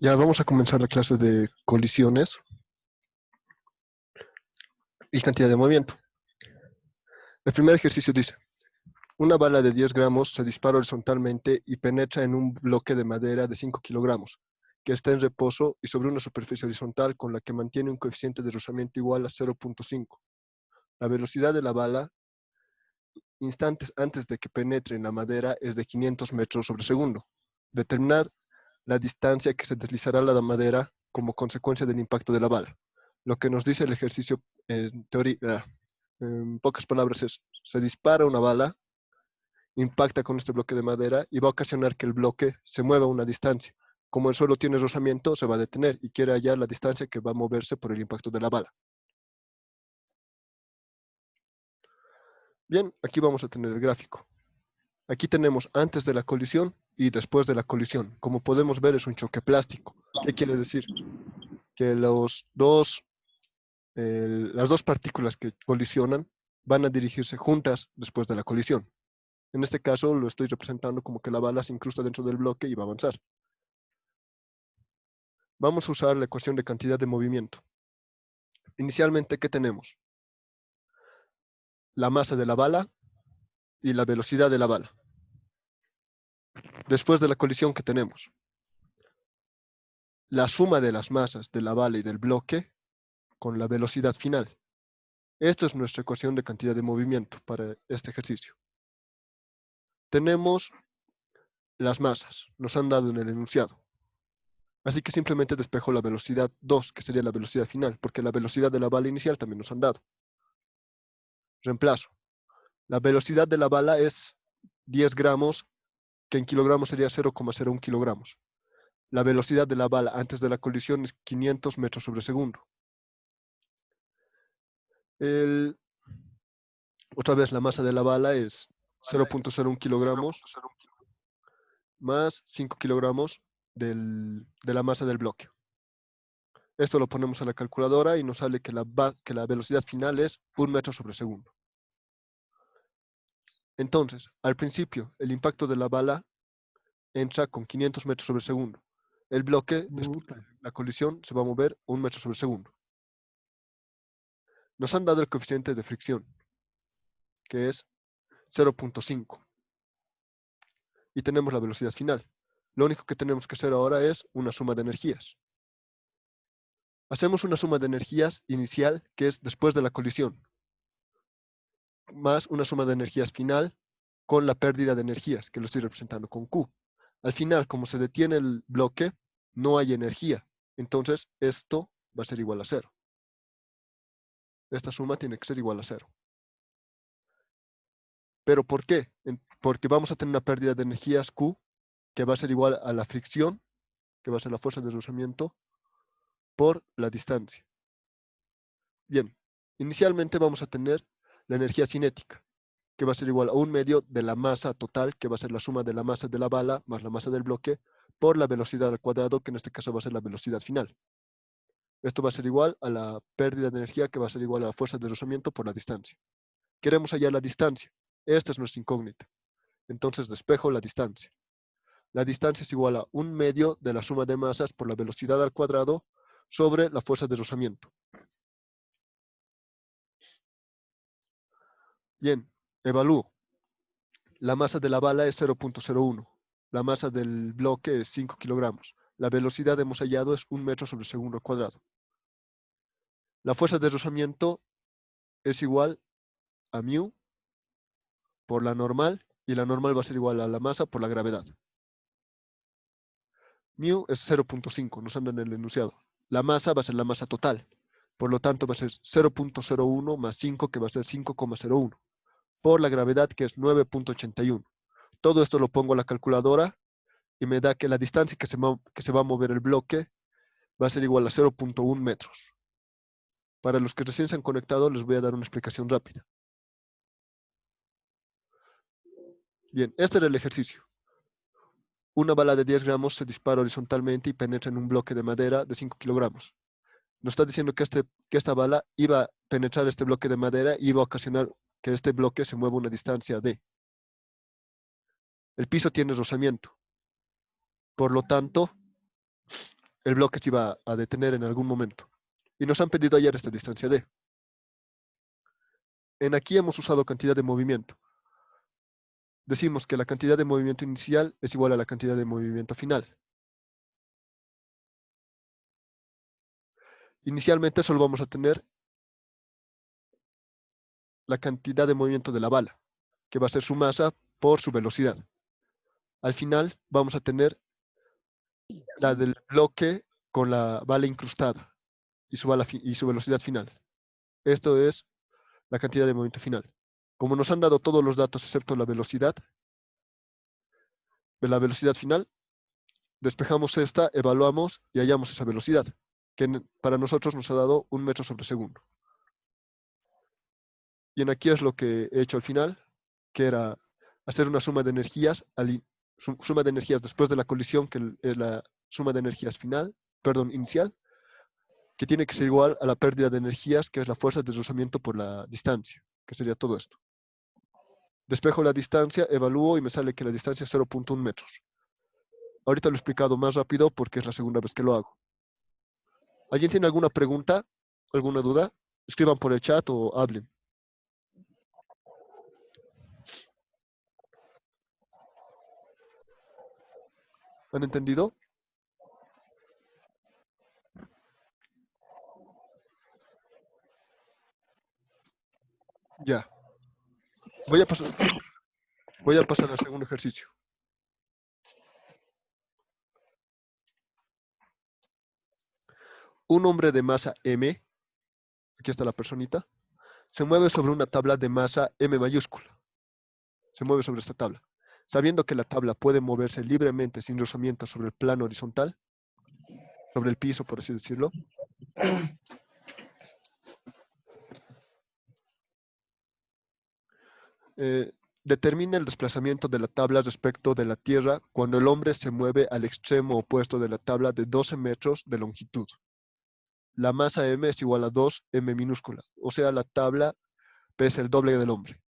Ya vamos a comenzar la clase de colisiones y cantidad de movimiento. El primer ejercicio dice, una bala de 10 gramos se dispara horizontalmente y penetra en un bloque de madera de 5 kilogramos, que está en reposo y sobre una superficie horizontal con la que mantiene un coeficiente de rozamiento igual a 0.5. La velocidad de la bala, instantes antes de que penetre en la madera, es de 500 metros sobre segundo. Determinar la distancia que se deslizará la madera como consecuencia del impacto de la bala. Lo que nos dice el ejercicio en teoría, en pocas palabras, es: se dispara una bala, impacta con este bloque de madera y va a ocasionar que el bloque se mueva a una distancia. Como el suelo tiene rozamiento, se va a detener y quiere hallar la distancia que va a moverse por el impacto de la bala. Bien, aquí vamos a tener el gráfico. Aquí tenemos antes de la colisión y después de la colisión. Como podemos ver, es un choque plástico. ¿Qué quiere decir? Que las dos partículas que colisionan van a dirigirse juntas después de la colisión. En este caso lo estoy representando como que la bala se incrusta dentro del bloque y va a avanzar. Vamos a usar la ecuación de cantidad de movimiento. Inicialmente, ¿qué tenemos? La masa de la bala y la velocidad de la bala. Después de la colisión, ¿qué tenemos? La suma de las masas de la bala y del bloque con la velocidad final. Esta es nuestra ecuación de cantidad de movimiento para este ejercicio. Tenemos las masas, nos han dado en el enunciado. Así que simplemente despejo la velocidad 2, que sería la velocidad final, porque la velocidad de la bala inicial también nos han dado. Reemplazo. La velocidad de la bala es 10 gramos, que en kilogramos sería 0,01 kilogramos. La velocidad de la bala antes de la colisión es 500 metros sobre segundo. Otra vez, la masa de la bala es 0,01 kilogramos más 5 kilogramos de la masa del bloque. Esto lo ponemos a la calculadora y nos sale que la velocidad final es 1 metro sobre segundo. Entonces, al principio, el impacto de la bala entra con 500 metros sobre segundo. El bloque, después de la colisión, se va a mover 1 metro sobre segundo. Nos han dado el coeficiente de fricción, que es 0.5. Y tenemos la velocidad final. Lo único que tenemos que hacer ahora es una suma de energías. Hacemos una suma de energías inicial, que es después de la colisión, más una suma de energías final con la pérdida de energías, que lo estoy representando con Q. Al final, como se detiene el bloque, no hay energía. Entonces, esto va a ser igual a 0. Esta suma tiene que ser igual a 0. ¿Pero por qué? Porque vamos a tener una pérdida de energías Q, que va a ser igual a la fricción, que va a ser la fuerza de rozamiento, por la distancia. Bien, inicialmente vamos a tener la energía cinética, que va a ser igual a 1/2 de la masa total, que va a ser la suma de la masa de la bala más la masa del bloque, por la velocidad al cuadrado, que en este caso va a ser la velocidad final. Esto va a ser igual a la pérdida de energía, que va a ser igual a la fuerza de rozamiento por la distancia. Queremos hallar la distancia. Esta es nuestra incógnita. Entonces despejo la distancia. La distancia es igual a 1/2 de la suma de masas por la velocidad al cuadrado sobre la fuerza de rozamiento. Bien, evalúo. La masa de la bala es 0.01. La masa del bloque es 5 kilogramos. La velocidad hemos hallado es 1 metro sobre segundo al cuadrado. La fuerza de rozamiento es igual a μ por la normal, y la normal va a ser igual a la masa por la gravedad. Μ es 0.5, nos anda en el enunciado. La masa va a ser la masa total. Por lo tanto, va a ser 0.01 más 5, que va a ser 5,01. Por la gravedad, que es 9.81. Todo esto lo pongo a la calculadora y me da que la distancia que se va a mover el bloque va a ser igual a 0.1 metros. Para los que recién se han conectado, les voy a dar una explicación rápida. Bien, este era el ejercicio. Una bala de 10 gramos se dispara horizontalmente y penetra en un bloque de madera de 5 kilogramos. Nos está diciendo que esta bala iba a penetrar este bloque de madera y iba a ocasionar que este bloque se mueva una distancia d. El piso tiene rozamiento. Por lo tanto, el bloque se iba a detener en algún momento. Y nos han pedido hallar esta distancia D. En aquí hemos usado cantidad de movimiento. Decimos que la cantidad de movimiento inicial es igual a la cantidad de movimiento final. Inicialmente solo vamos a tener la cantidad de movimiento de la bala, que va a ser su masa por su velocidad. Al final vamos a tener la del bloque con la bala incrustada y su velocidad final. Esto es la cantidad de movimiento final. Como nos han dado todos los datos excepto la velocidad, de la velocidad final, despejamos esta, evaluamos y hallamos esa velocidad, que para nosotros nos ha dado 1 metro sobre segundo. Y en aquí es lo que he hecho al final, que era hacer una suma de energías, suma de energías después de la colisión, que es la suma de energías inicial, que tiene que ser igual a la pérdida de energías, que es la fuerza de deslizamiento por la distancia, que sería todo esto. Despejo la distancia, evalúo y me sale que la distancia es 0.1 metros. Ahorita lo he explicado más rápido porque es la segunda vez que lo hago. ¿Alguien tiene alguna pregunta? ¿Alguna duda? Escriban por el chat o hablen. ¿Han entendido? Ya. Voy a pasar al segundo ejercicio. Un hombre de masa M, aquí está la personita, se mueve sobre una tabla de masa M mayúscula. Se mueve sobre esta tabla. Sabiendo que la tabla puede moverse libremente sin rozamiento sobre el plano horizontal, sobre el piso, por así decirlo, determina el desplazamiento de la tabla respecto de la Tierra cuando el hombre se mueve al extremo opuesto de la tabla de 12 metros de longitud. La masa M es igual a 2M minúscula, o sea, la tabla pesa el doble del hombre.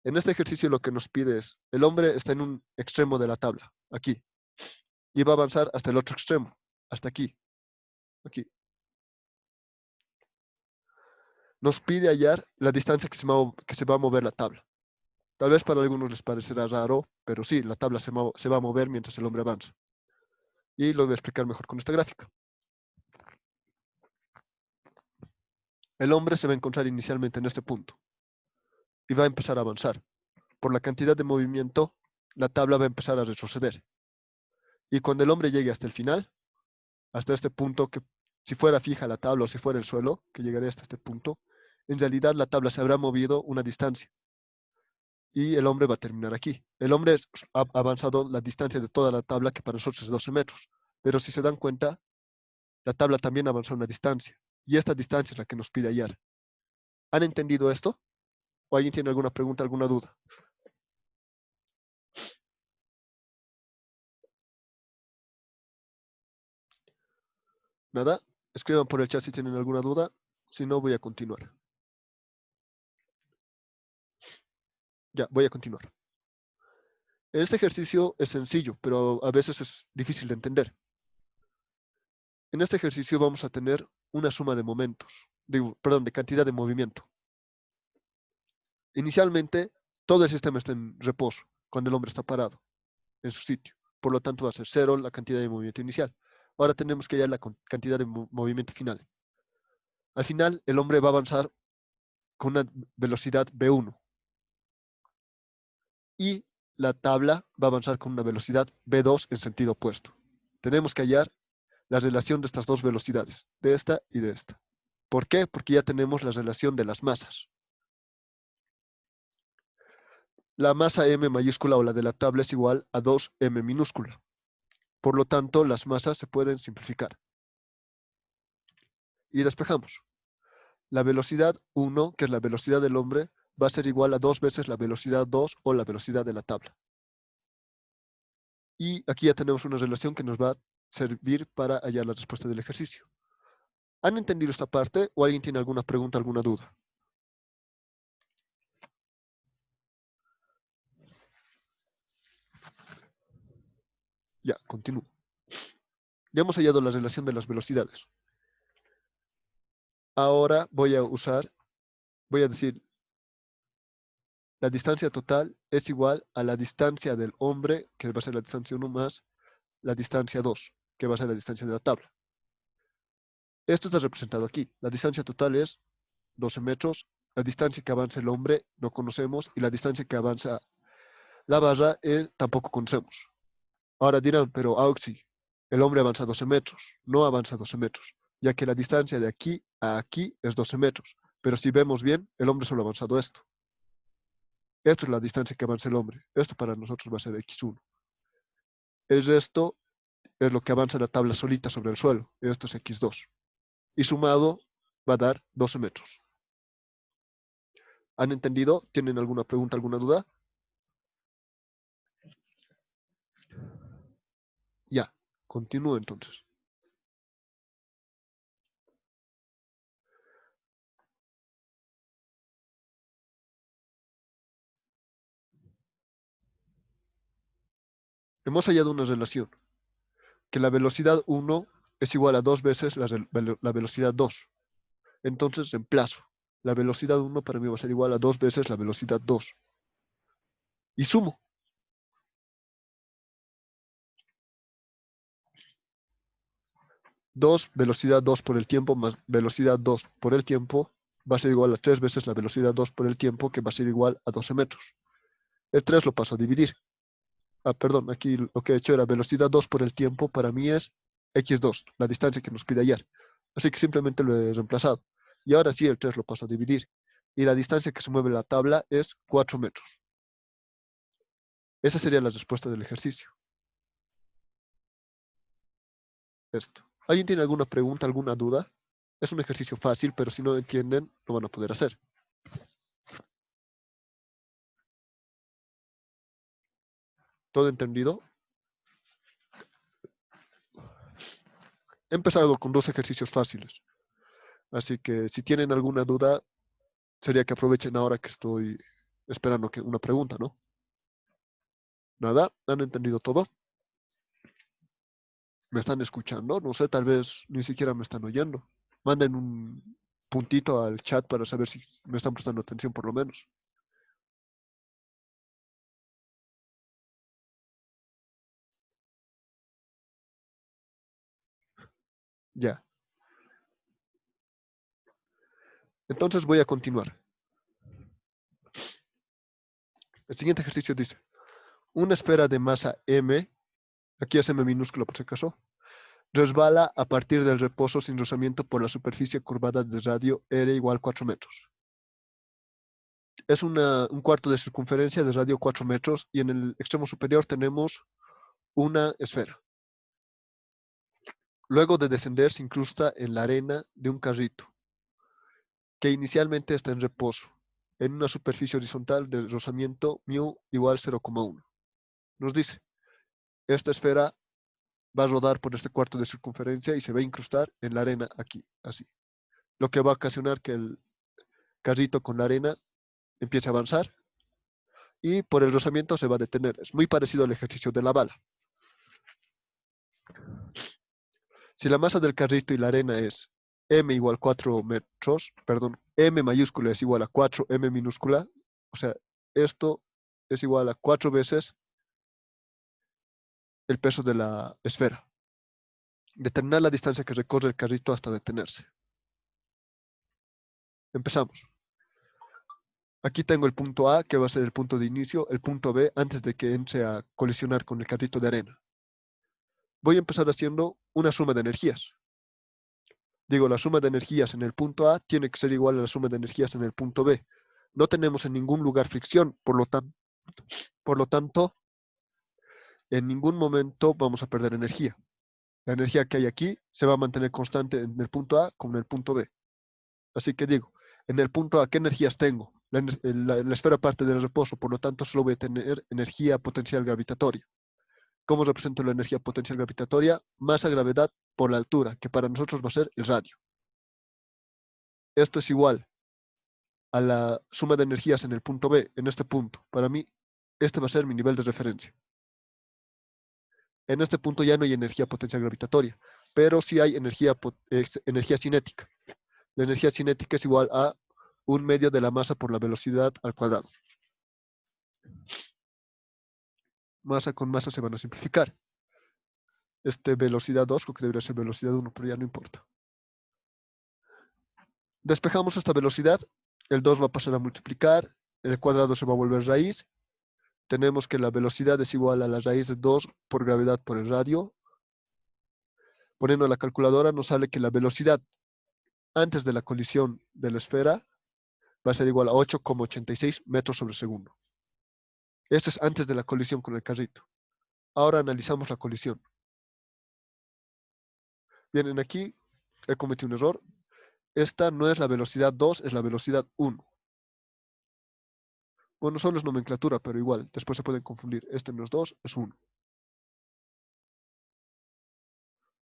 En este ejercicio lo que nos pide es, el hombre está en un extremo de la tabla, aquí, y va a avanzar hasta el otro extremo, hasta aquí, aquí. Nos pide hallar la distancia que se va a mover la tabla. Tal vez para algunos les parecerá raro, pero sí, la tabla se va a mover mientras el hombre avanza. Y lo voy a explicar mejor con esta gráfica. El hombre se va a encontrar inicialmente en este punto y va a empezar a avanzar. Por la cantidad de movimiento, la tabla va a empezar a retroceder. Y cuando el hombre llegue hasta el final, hasta este punto, que si fuera fija la tabla o si fuera el suelo, que llegaría hasta este punto, en realidad la tabla se habrá movido una distancia y el hombre va a terminar aquí. El hombre ha avanzado la distancia de toda la tabla, que para nosotros es 12 metros. Pero si se dan cuenta, la tabla también avanzó una distancia y esta distancia es la que nos pide hallar. ¿Han entendido esto? ¿O alguien tiene alguna pregunta, alguna duda? ¿Nada? Escriban por el chat si tienen alguna duda. Si no, voy a continuar. Ya, voy a continuar. Este ejercicio es sencillo, pero a veces es difícil de entender. En este ejercicio vamos a tener una suma de momentos, de cantidad de movimiento. Inicialmente, todo el sistema está en reposo cuando el hombre está parado en su sitio. Por lo tanto, va a ser 0 la cantidad de movimiento inicial. Ahora tenemos que hallar la cantidad de movimiento final. Al final, el hombre va a avanzar con una velocidad v1 y la tabla va a avanzar con una velocidad v2 en sentido opuesto. Tenemos que hallar la relación de estas dos velocidades, de esta y de esta. ¿Por qué? Porque ya tenemos la relación de las masas. La masa m mayúscula o la de la tabla es igual a 2m minúscula. Por lo tanto, las masas se pueden simplificar. Y despejamos. La velocidad 1, que es la velocidad del hombre, va a ser igual a 2 veces la velocidad 2 o la velocidad de la tabla. Y aquí ya tenemos una relación que nos va a servir para hallar la respuesta del ejercicio. ¿Han entendido esta parte o alguien tiene alguna pregunta, alguna duda? Ya, continúo. Ya hemos hallado la relación de las velocidades. Ahora voy a decir, la distancia total es igual a la distancia del hombre, que va a ser la distancia 1 más la distancia 2, que va a ser la distancia de la tabla. Esto está representado aquí. La distancia total es 12 metros. La distancia que avanza el hombre no conocemos y la distancia que avanza la barra tampoco conocemos. Ahora dirán, pero Auxi, el hombre avanza 12 metros. No avanza 12 metros, ya que la distancia de aquí a aquí es 12 metros. Pero si vemos bien, el hombre solo ha avanzado esto. Esto es la distancia que avanza el hombre. Esto para nosotros va a ser x1. El resto es lo que avanza la tabla solita sobre el suelo. Esto es x2. Y sumado va a dar 12 metros. ¿Han entendido? ¿Tienen alguna pregunta, alguna duda? Ya, continúo entonces. Hemos hallado una relación, que la velocidad 1 es igual a 2 veces la velocidad 2. Entonces reemplazo. La velocidad 1 para mí va a ser igual a 2 veces la velocidad 2. Y sumo. 2 velocidad 2 por el tiempo más velocidad 2 por el tiempo va a ser igual a 3 veces la velocidad 2 por el tiempo, que va a ser igual a 12 metros. El 3 lo paso a dividir. Perdón, aquí lo que he hecho era velocidad 2 por el tiempo, para mí es x2, la distancia que nos pide hallar. Así que simplemente lo he reemplazado. Y ahora sí, el 3 lo paso a dividir. Y la distancia que se mueve la tabla es 4 metros. Esa sería la respuesta del ejercicio. Esto. ¿Alguien tiene alguna pregunta, alguna duda? Es un ejercicio fácil, pero si no entienden, lo van a poder hacer. ¿Todo entendido? He empezado con 2 ejercicios fáciles. Así que si tienen alguna duda, sería que aprovechen ahora que estoy esperando una pregunta, ¿no? Nada, ¿han entendido todo? ¿Me están escuchando? No sé, tal vez ni siquiera me están oyendo. Manden un puntito al chat para saber si me están prestando atención por lo menos. Ya. Entonces voy a continuar. El siguiente ejercicio dice, una esfera de masa m, aquí es m minúsculo por si acaso, resbala a partir del reposo sin rozamiento por la superficie curvada de radio r igual 4 metros. Es un cuarto de circunferencia de radio 4 metros y en el extremo superior tenemos una esfera. Luego de descender se incrusta en la arena de un carrito que inicialmente está en reposo en una superficie horizontal de rozamiento μ igual 0,1. Nos dice, esta esfera va a rodar por este cuarto de circunferencia y se va a incrustar en la arena aquí, así. Lo que va a ocasionar que el carrito con la arena empiece a avanzar y por el rozamiento se va a detener. Es muy parecido al ejercicio de la bala. Si la masa del carrito y la arena es m igual 4 metros, perdón, m mayúscula es igual a 4 m minúscula, o sea, esto es igual a 4 veces el peso de la esfera. Determinar la distancia que recorre el carrito hasta detenerse. Empezamos. Aquí tengo el punto A, que va a ser el punto de inicio, el punto B, antes de que entre a colisionar con el carrito de arena. Voy a empezar haciendo una suma de energías. Digo, la suma de energías en el punto A tiene que ser igual a la suma de energías en el punto B. No tenemos en ningún lugar fricción, por lo tanto, en ningún momento vamos a perder energía. La energía que hay aquí se va a mantener constante en el punto A como en el punto B. Así que digo, en el punto A, ¿qué energías tengo? La esfera parte del reposo, por lo tanto, solo voy a tener energía potencial gravitatoria. ¿Cómo represento la energía potencial gravitatoria? Masa, gravedad por la altura, que para nosotros va a ser el radio. Esto es igual a la suma de energías en el punto B, en este punto. Para mí, este va a ser mi nivel de referencia. En este punto ya no hay energía potencial gravitatoria, pero sí hay energía cinética. La energía cinética es igual a 1/2 de la masa por la velocidad al cuadrado. Masa con masa se van a simplificar. Velocidad 2, creo que debería ser velocidad 1, pero ya no importa. Despejamos esta velocidad, el 2 va a pasar a multiplicar, el cuadrado se va a volver raíz. Tenemos que la velocidad es igual a la raíz de 2 por gravedad por el radio. Poniendo la calculadora nos sale que la velocidad antes de la colisión de la esfera va a ser igual a 8,86 metros sobre segundo. Esto es antes de la colisión con el carrito. Ahora analizamos la colisión. Vienen aquí, he cometido un error. Esta no es la velocidad 2, es la velocidad 1. Bueno, solo es nomenclatura, pero igual, después se pueden confundir. Este no es 2, es 1.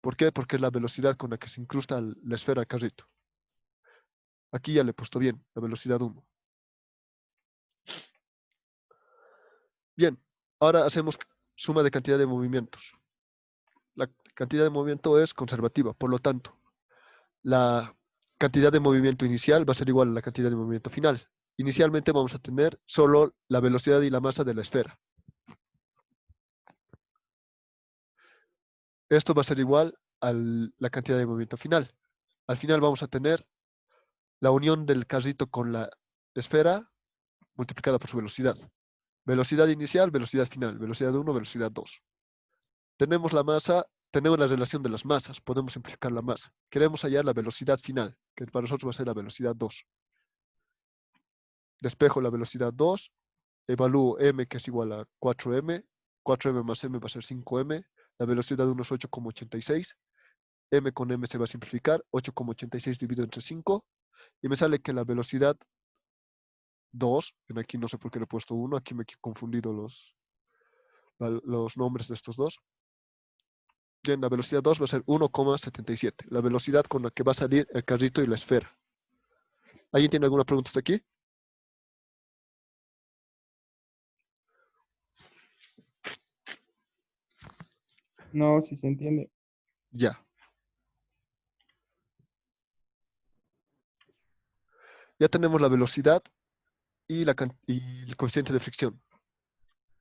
¿Por qué? Porque es la velocidad con la que se incrusta la esfera al carrito. Aquí ya le he puesto bien, la velocidad 1. Bien, ahora hacemos suma de cantidad de movimientos. La cantidad de movimiento es conservativa, por lo tanto, la cantidad de movimiento inicial va a ser igual a la cantidad de movimiento final. Inicialmente vamos a tener solo la velocidad y la masa de la esfera. Esto va a ser igual a la cantidad de movimiento final. Al final vamos a tener la unión del carrito con la esfera multiplicada por su velocidad. Velocidad inicial, velocidad final, velocidad 1, velocidad 2. Tenemos la masa, tenemos la relación de las masas, podemos simplificar la masa. Queremos hallar la velocidad final, que para nosotros va a ser la velocidad 2. Despejo la velocidad 2, evalúo m, que es igual a 4m, 4m más m va a ser 5m, la velocidad 1 es 8,86, m con m se va a simplificar, 8,86 dividido entre 5, y me sale que la velocidad 2, en aquí no sé por qué le he puesto 1, aquí me he confundido los nombres de estos dos. Bien, la velocidad 2 va a ser 1,77, la velocidad con la que va a salir el carrito y la esfera. ¿Alguien tiene alguna pregunta hasta aquí? No, si se entiende. Ya. Ya tenemos la velocidad y el coeficiente de fricción.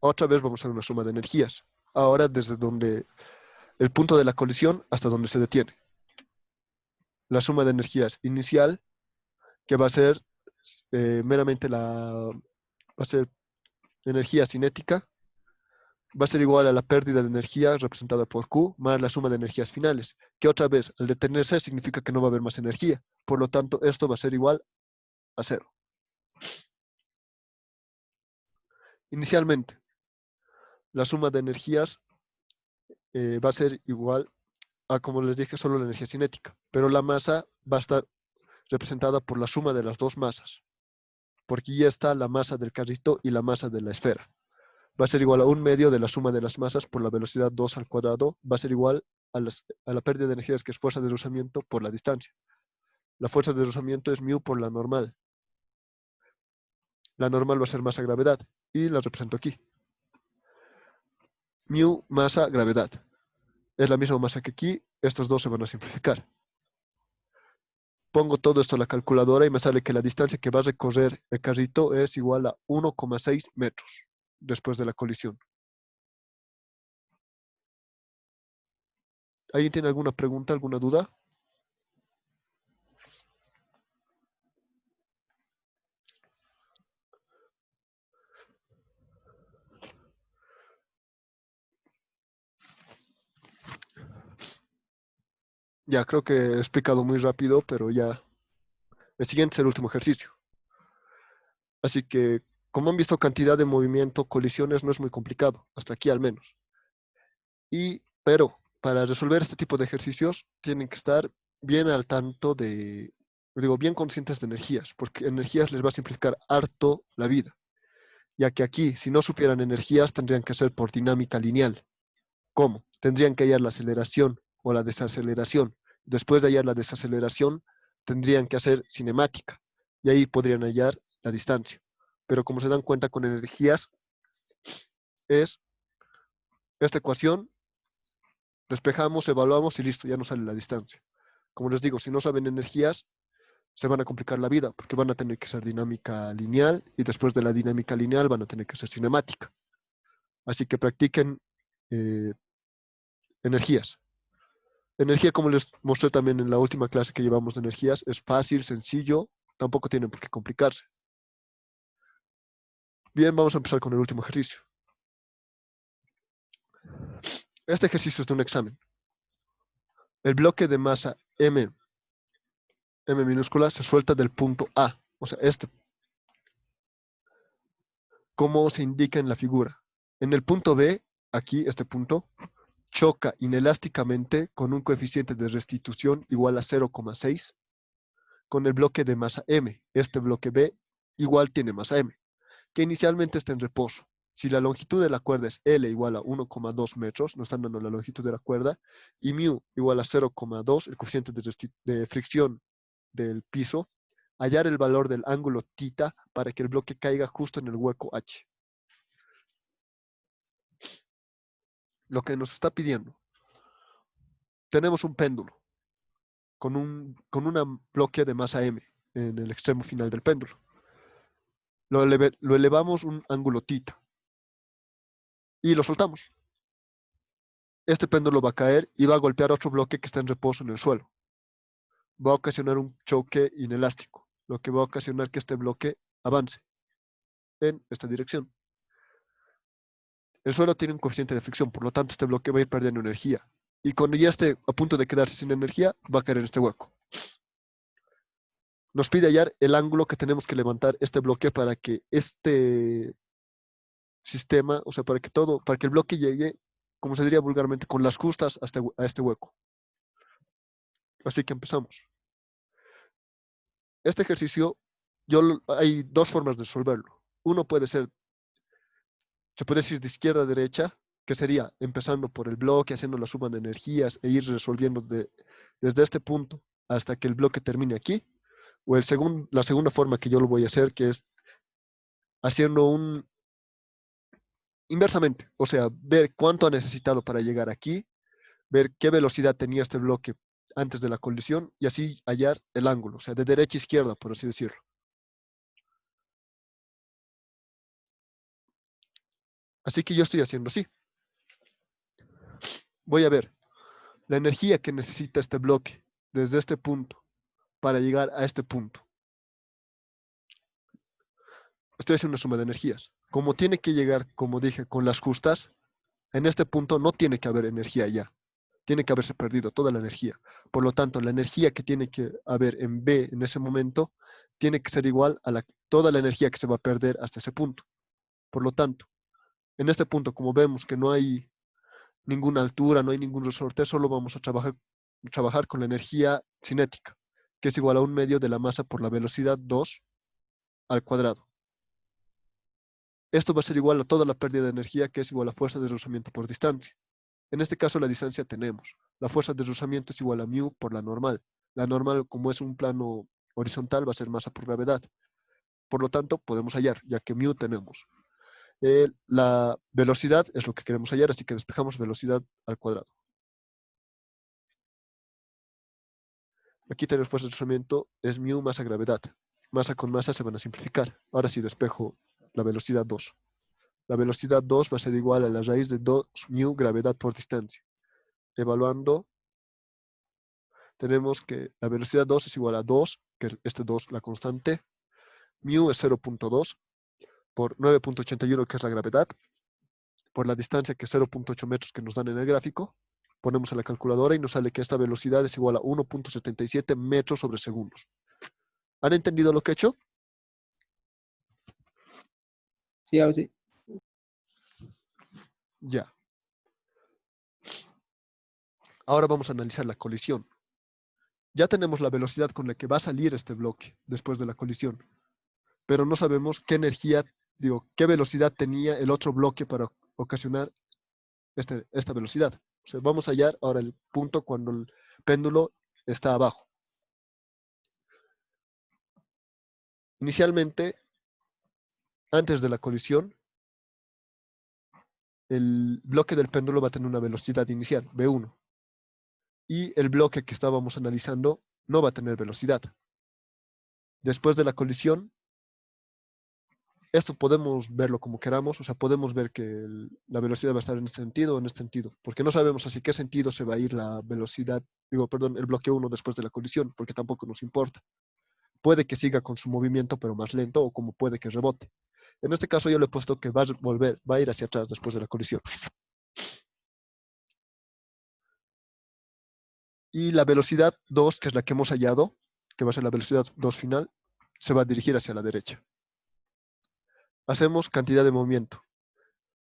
Otra vez vamos a hacer una suma de energías. Ahora desde el punto de la colisión hasta donde se detiene. La suma de energías inicial, que va a ser meramente va a ser energía cinética, va a ser igual a la pérdida de energía representada por Q más la suma de energías finales, que otra vez al detenerse significa que no va a haber más energía. Por lo tanto, esto va a ser igual a 0. Inicialmente, la suma de energías va a ser igual a, como les dije, solo la energía cinética, pero la masa va a estar representada por la suma de las dos masas, porque ya está la masa del carrito y la masa de la esfera. Va a ser igual a 1/2 de la suma de las masas por la velocidad 2 al cuadrado, va a ser igual a la pérdida de energías, que es fuerza de rozamiento por la distancia. La fuerza de rozamiento es μ por la normal. La normal va a ser masa gravedad, y la represento aquí. μ masa gravedad. Es la misma masa que aquí, estos dos se van a simplificar. Pongo todo esto en la calculadora y me sale que la distancia que va a recorrer el carrito es igual a 1,6 metros después de la colisión. ¿Alguien tiene alguna pregunta, alguna duda? Ya, creo que he explicado muy rápido, pero ya. El siguiente es el último ejercicio. Así que, como han visto, cantidad de movimiento, colisiones, no es muy complicado, hasta aquí al menos. Pero para resolver este tipo de ejercicios, tienen que estar bien al tanto bien conscientes de energías, porque energías les va a simplificar harto la vida, ya que aquí, si no supieran energías, tendrían que hacer por dinámica lineal. ¿Cómo? Tendrían que hallar la aceleración o la desaceleración. Después de hallar la desaceleración, tendrían que hacer cinemática, y ahí podrían hallar la distancia. Pero como se dan cuenta con energías, es esta ecuación Despejamos, evaluamos y listo, ya nos sale la distancia. Como les digo, si no saben energías, se van a complicar la vida porque van a tener que ser dinámica lineal y después de la dinámica lineal van a tener que ser cinemática. Así que practiquen eh, energías. Energía, como les mostré también en la última clase que llevamos de energías, es fácil, sencillo, tampoco tienen por qué complicarse. Bien, vamos a empezar con el último ejercicio. Este ejercicio es de un examen. El bloque de masa M minúscula se suelta del punto A, o sea, este, como se indica en la figura. En el punto B, aquí, este punto, choca inelásticamente con un coeficiente de restitución igual a 0,6 con el bloque de masa M. Este bloque B igual tiene masa M, que inicialmente está en reposo. Si la longitud de la cuerda es L igual a 1,2 metros, nos están dando la longitud de la cuerda, y mu igual a 0,2, el coeficiente de fricción del piso, hallar el valor del ángulo θ para que el bloque caiga justo en el hueco H. Lo que nos está pidiendo, tenemos un péndulo con un bloque de masa M en el extremo final del péndulo. Lo elevamos un ángulo θ y lo soltamos. Este péndulo va a caer y va a golpear otro bloque que está en reposo en el suelo. Va a ocasionar un choque inelástico, lo que va a ocasionar que este bloque avance en esta dirección. El suelo tiene un coeficiente de fricción, por lo tanto este bloque va a ir perdiendo energía. Y cuando ya esté a punto de quedarse sin energía, va a caer en este hueco. Nos pide hallar el ángulo que tenemos que levantar este bloque para que este sistema, o sea, para que el bloque llegue, como se diría vulgarmente, con las justas a este hueco. Así que empezamos. Este ejercicio, hay dos formas de resolverlo. Uno puede ser, se puede decir de izquierda a derecha, que sería empezando por el bloque, haciendo la suma de energías e ir resolviendo desde este punto hasta que el bloque termine aquí. O la segunda forma que yo lo voy a hacer, que es haciendo inversamente, o sea, ver cuánto ha necesitado para llegar aquí, ver qué velocidad tenía este bloque antes de la colisión y así hallar el ángulo, o sea, de derecha a izquierda, por así decirlo. Así que yo estoy haciendo así. Voy a ver la energía que necesita este bloque desde este punto para llegar a este punto. Estoy haciendo una suma de energías. Como tiene que llegar, como dije, con las justas, en este punto no tiene que haber energía ya. Tiene que haberse perdido toda la energía. Por lo tanto, la energía que tiene que haber en B en ese momento tiene que ser igual a toda la energía que se va a perder hasta ese punto. Por lo tanto, en este punto, como vemos que no hay ninguna altura, no hay ningún resorte, solo vamos a trabajar con la energía cinética, que es igual a 1/2 de la masa por la velocidad 2 al cuadrado. Esto va a ser igual a toda la pérdida de energía, que es igual a fuerza de deslizamiento por distancia. En este caso, la distancia tenemos. La fuerza de deslizamiento es igual a mu por la normal. La normal, como es un plano horizontal, va a ser masa por gravedad. Por lo tanto, podemos hallar, ya que mu tenemos. La velocidad es lo que queremos hallar, así que despejamos velocidad al cuadrado. Aquí tener fuerza de deslizamiento es mu masa gravedad. Masa con masa se van a simplificar. Ahora sí despejo la velocidad 2. La velocidad 2 va a ser igual a la raíz de 2 mu gravedad por distancia. Evaluando, tenemos que la velocidad 2 es igual a 2, que este 2 la constante. Mu es 0.2 por 9.81, que es la gravedad, por la distancia, que es 0.8 metros que nos dan en el gráfico. Ponemos en la calculadora y nos sale que esta velocidad es igual a 1.77 metros sobre segundos. ¿Han entendido lo que he hecho? Sí, ahora sí. Ya. Ahora vamos a analizar la colisión. Ya tenemos la velocidad con la que va a salir este bloque después de la colisión, pero no sabemos qué energía, qué velocidad tenía el otro bloque para ocasionar esta velocidad. O sea, vamos a hallar ahora el punto cuando el péndulo está abajo. Inicialmente, antes de la colisión, el bloque del péndulo va a tener una velocidad inicial, V1. y el bloque que estábamos analizando no va a tener velocidad. Después de la colisión, esto podemos verlo como queramos, o sea, podemos ver que la velocidad va a estar en este sentido o en este sentido, porque no sabemos hacia qué sentido se va a ir la velocidad, el bloque 1 después de la colisión, porque tampoco nos importa. Puede que siga con su movimiento, pero más lento, o como puede que rebote. En este caso yo le he puesto que va a ir hacia atrás después de la colisión. Y la velocidad 2, que es la que hemos hallado, que va a ser la velocidad 2 final, se va a dirigir hacia la derecha. Hacemos cantidad de movimiento.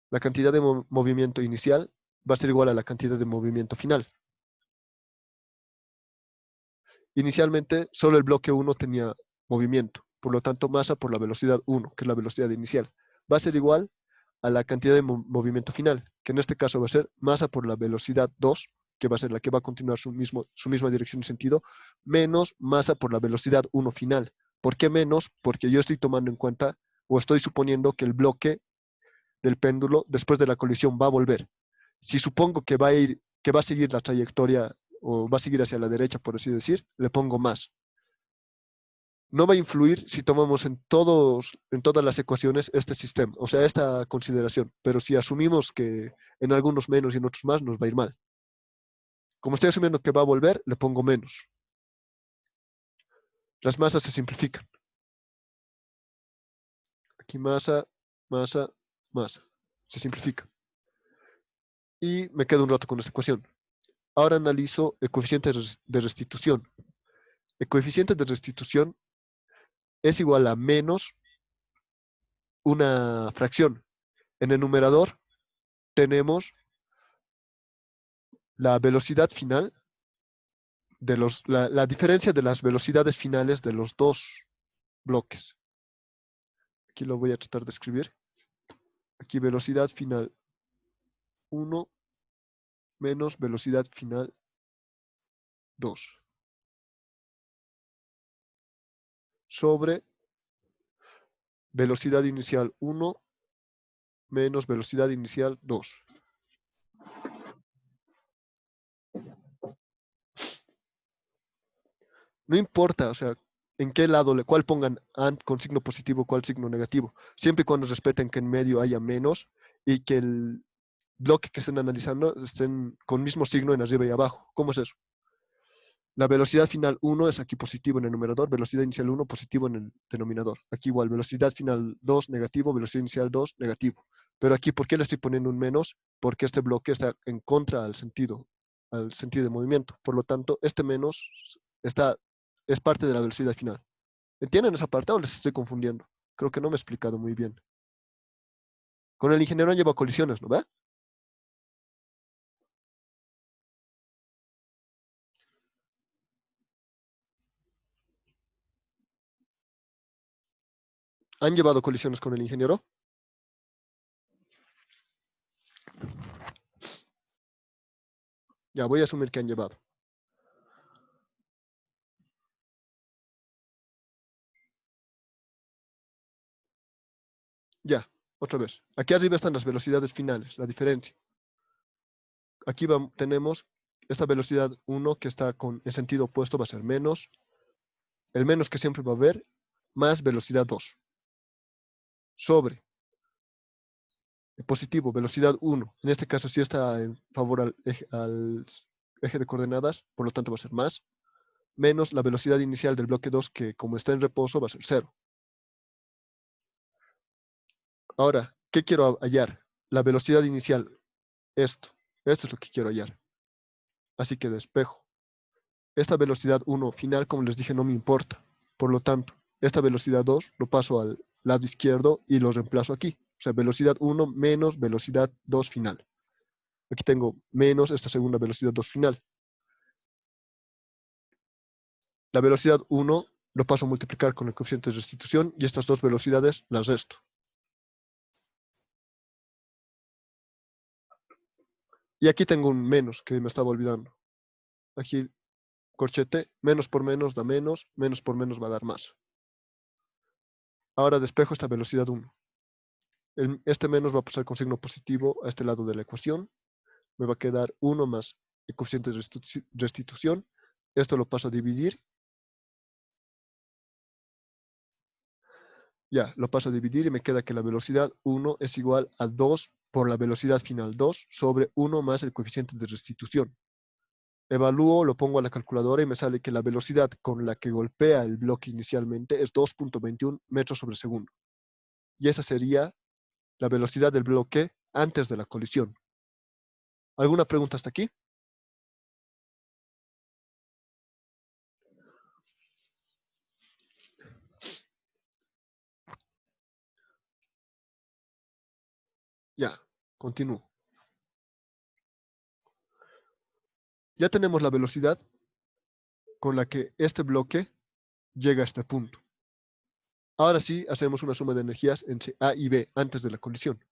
La cantidad de movimiento inicial va a ser igual a la cantidad de movimiento final. Inicialmente, solo el bloque 1 tenía movimiento, por lo tanto, masa por la velocidad 1, que es la velocidad inicial. Va a ser igual a la cantidad de movimiento final, que en este caso va a ser masa por la velocidad 2, que va a ser la que va a continuar su misma dirección y sentido, menos masa por la velocidad 1 final. ¿Por qué menos? Porque yo estoy tomando en cuenta o estoy suponiendo que el bloque del péndulo después de la colisión va a volver. Si supongo que va a seguir la trayectoria o va a seguir hacia la derecha, por así decir, le pongo más. No va a influir si tomamos en todas las ecuaciones este sistema, o sea, esta consideración, pero si asumimos que en algunos menos y en otros más, nos va a ir mal. Como estoy asumiendo que va a volver, le pongo menos. Las masas se simplifican. Aquí masa, masa, masa. Se simplifica. Y me quedo un rato con esta ecuación. Ahora analizo el coeficiente de restitución. El coeficiente de restitución es igual a menos una fracción. En el numerador tenemos la velocidad final la diferencia de las velocidades finales de los dos bloques. Aquí lo voy a tratar de escribir. Aquí velocidad final 1 menos velocidad final 2 sobre velocidad inicial 1 menos velocidad inicial 2. No importa, o sea, en qué lado, cuál pongan AND con signo positivo, cuál signo negativo, siempre y cuando respeten que en medio haya menos y que el bloque que estén analizando estén con mismo signo en arriba y abajo. ¿Cómo es eso? La velocidad final 1 es aquí positivo en el numerador, velocidad inicial 1 positivo en el denominador. Aquí igual, velocidad final 2 negativo, velocidad inicial 2 negativo. Pero aquí, ¿por qué le estoy poniendo un menos? Porque este bloque está en contra al sentido de movimiento. Por lo tanto, este menos es parte de la velocidad final. ¿Entienden esa parte o les estoy confundiendo? Creo que no me he explicado muy bien. Con el ingeniero han llevado colisiones, ¿no ve? ¿Han llevado colisiones con el ingeniero? Ya, voy a asumir que han llevado. Ya, otra vez. Aquí arriba están las velocidades finales, la diferencia. Aquí tenemos esta velocidad 1 que está en sentido opuesto, va a ser menos, el menos que siempre va a haber, más velocidad 2, sobre el positivo, velocidad 1. En este caso sí está en favor al eje de coordenadas, por lo tanto va a ser más, menos la velocidad inicial del bloque 2, que como está en reposo va a ser 0. Ahora, ¿qué quiero hallar? La velocidad inicial, esto es lo que quiero hallar. Así que despejo. Esta velocidad 1 final, como les dije, no me importa. Por lo tanto, esta velocidad 2 lo paso al lado izquierdo y lo reemplazo aquí. O sea, velocidad 1 menos velocidad 2 final. Aquí tengo menos esta segunda velocidad 2 final. La velocidad 1 lo paso a multiplicar con el coeficiente de restitución y estas dos velocidades las resto. Y aquí tengo un menos que me estaba olvidando. Aquí, corchete, menos por menos da menos por menos va a dar más. Ahora despejo esta velocidad 1. Este menos va a pasar con signo positivo a este lado de la ecuación. Me va a quedar 1 más el coeficiente de restitución. Esto lo paso a dividir. Ya, lo paso a dividir y me queda que la velocidad 1 es igual a 2 por la velocidad final 2 sobre 1 más el coeficiente de restitución. Evalúo, lo pongo a la calculadora y me sale que la velocidad con la que golpea el bloque inicialmente es 2.21 metros sobre segundo. Y esa sería la velocidad del bloque antes de la colisión. ¿Alguna pregunta hasta aquí? Ya, continúo. Ya tenemos la velocidad con la que este bloque llega a este punto. Ahora sí, hacemos una suma de energías entre A y B antes de la colisión.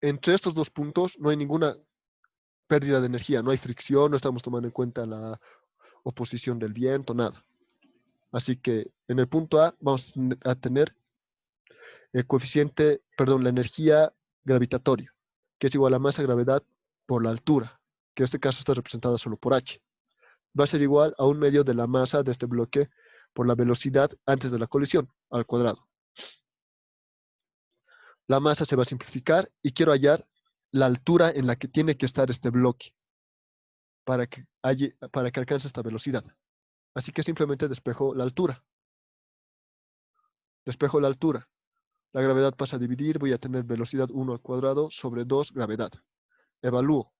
Entre estos dos puntos no hay ninguna pérdida de energía, no hay fricción, no estamos tomando en cuenta la oposición del viento, nada. Así que en el punto A vamos a tener el coeficiente, perdón, la energía gravitatoria, que es igual a masa gravedad por la altura, que en este caso está representada solo por h. Va a ser igual a 1/2 de la masa de este bloque por la velocidad antes de la colisión, al cuadrado. La masa se va a simplificar y quiero hallar la altura en la que tiene que estar este bloque para que alcance esta velocidad. Así que simplemente despejo la altura. Despejo la altura. La gravedad pasa a dividir, voy a tener velocidad 1 al cuadrado sobre 2 gravedad. Evalúo.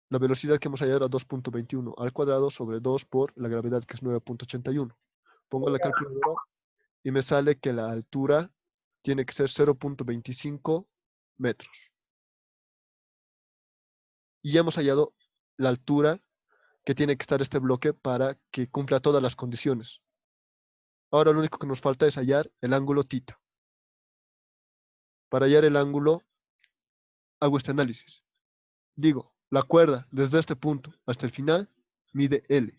La velocidad que hemos hallado era 2.21 al cuadrado sobre 2 por la gravedad, que es 9.81. Pongo la calculadora y me sale que la altura tiene que ser 0.25 metros. Y ya hemos hallado la altura que tiene que estar este bloque para que cumpla todas las condiciones. Ahora lo único que nos falta es hallar el ángulo θ. Para hallar el ángulo, hago este análisis. Digo, la cuerda desde este punto hasta el final mide L.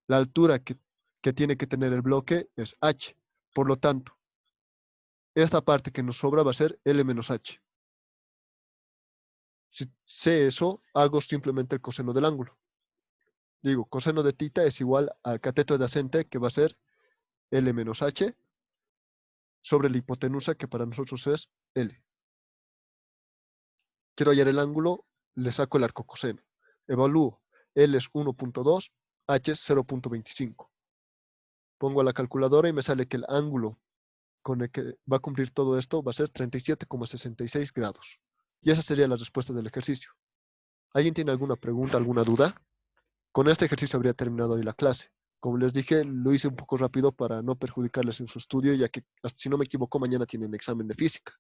La altura que tiene que tener el bloque es h. Por lo tanto, esta parte que nos sobra va a ser L menos h. Si sé eso, hago simplemente el coseno del ángulo. Digo, coseno de θ es igual al cateto adyacente, que va a ser L menos h, sobre la hipotenusa, que para nosotros es L. Quiero hallar el ángulo, le saco el arcocoseno. Evalúo. L es 1.2, h es 0.25. Pongo a la calculadora y me sale que el ángulo con el que va a cumplir todo esto va a ser 37,66 grados. Y esa sería la respuesta del ejercicio. ¿Alguien tiene alguna pregunta, alguna duda? Con este ejercicio habría terminado hoy la clase. Como les dije, lo hice un poco rápido para no perjudicarles en su estudio, ya que, si no me equivoco, mañana tienen examen de física.